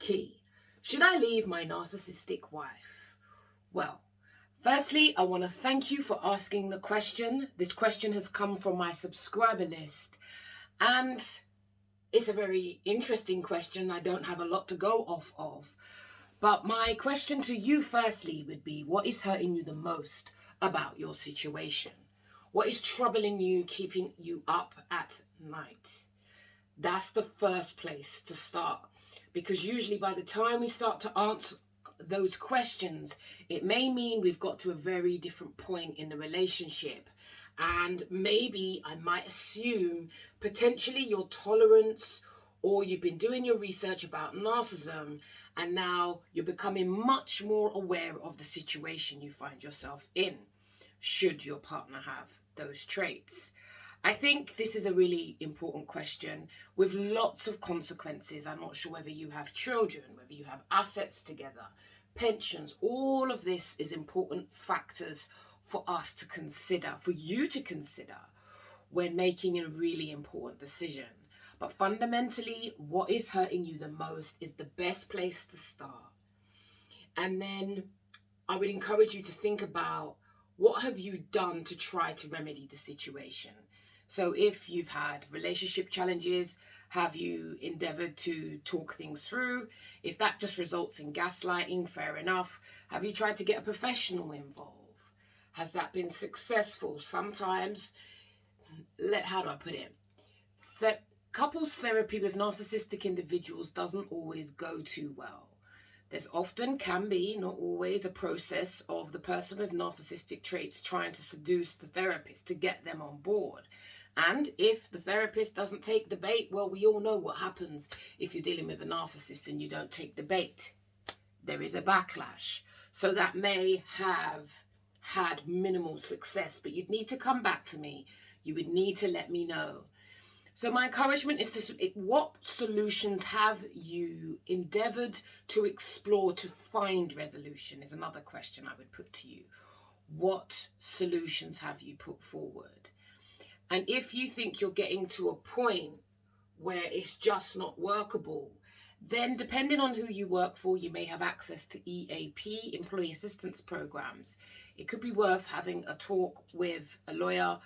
Key. Should I leave my narcissistic wife? Well, firstly, I want to thank you for asking the question. This question has come from my subscriber list, and it's a very interesting question. I don't have a lot to go off of. But my question to you firstly would be, what is hurting you the most about your situation? What is troubling you, keeping you up at night? That's the first place to start, because usually by the time we start to answer those questions, it may mean we've got to a very different point in the relationship. And maybe I might assume potentially your tolerance, or you've been doing your research about narcissism and now you're becoming much more aware of the situation you find yourself in, should your partner have those traits. I think this is a really important question with lots of consequences. I'm not sure whether you have children, whether you have assets together, pensions. All of this is important factors for us to consider, for you to consider when making a really important decision. But fundamentally, what is hurting you the most is the best place to start. And then I would encourage you to think about, what have you done to try to remedy the situation? So if you've had relationship challenges, have you endeavored to talk things through? If that just results in gaslighting, fair enough. Have you tried to get a professional involved? Has that been successful? Sometimes, how do I put it? Couples therapy with narcissistic individuals doesn't always go too well. There's often, can be, not always, a process of the person with narcissistic traits trying to seduce the therapist to get them on board. And if the therapist doesn't take the bait, well, we all know what happens if you're dealing with a narcissist and you don't take the bait. There is a backlash. So that may have had minimal success, but you'd need to come back to me. You would need to let me know. So my encouragement is what solutions have you endeavored to explore to find resolution is another question I would put to you. What solutions have you put forward? And if you think you're getting to a point where it's just not workable, then depending on who you work for, you may have access to EAP, employee assistance programs. It could be worth having a talk with a lawyer,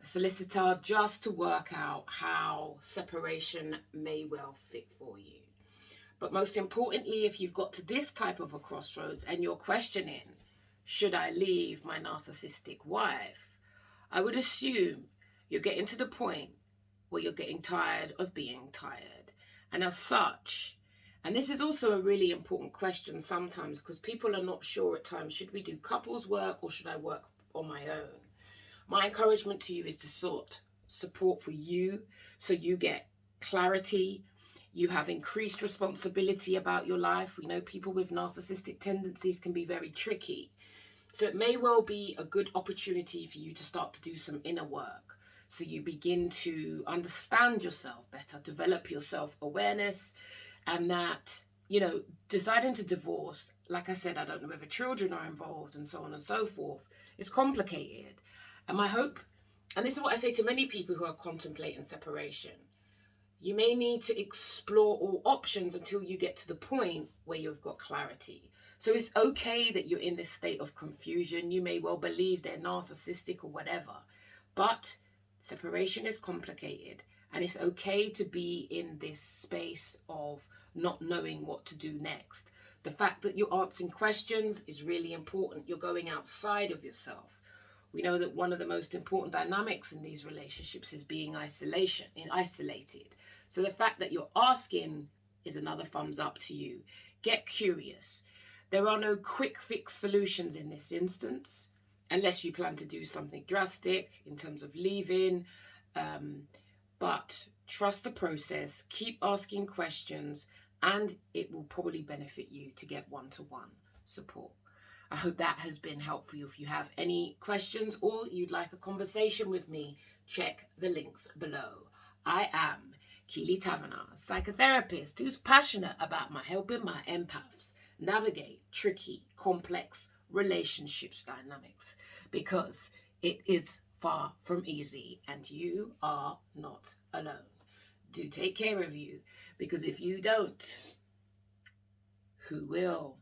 a solicitor, just to work out how separation may well fit for you. But most importantly, if you've got to this type of a crossroads and you're questioning, should I leave my narcissistic wife? I would assume you're getting to the point where you're getting tired of being tired. And as such, and this is also a really important question sometimes, because people are not sure at times, should we do couples work or should I work on my own? My encouragement to you is to sort support for you, so you get clarity, you have increased responsibility about your life. We know people with narcissistic tendencies can be very tricky. So it may well be a good opportunity for you to start to do some inner work. So you begin to understand yourself better, develop your self-awareness, and that, deciding to divorce, like I said, I don't know whether children are involved and so on and so forth, is complicated. And my hope, and this is what I say to many people who are contemplating separation, you may need to explore all options until you get to the point where you've got clarity. So it's okay that you're in this state of confusion. You may well believe they're narcissistic or whatever, but separation is complicated, and it's okay to be in this space of not knowing what to do next. The fact that you're answering questions is really important. You're going outside of yourself. We know that one of the most important dynamics in these relationships is being isolated. So the fact that you're asking is another thumbs up to you. Get curious. There are no quick fix solutions in this instance, unless you plan to do something drastic in terms of leaving. But trust the process, keep asking questions, and it will probably benefit you to get one-to-one support. I hope that has been helpful. If you have any questions or you'd like a conversation with me, check the links below. I am Keeley Taverner, psychotherapist who's passionate about helping my empaths navigate tricky, complex relationships dynamics, because it is far from easy and you are not alone. Do take care of you, because if you don't, who will.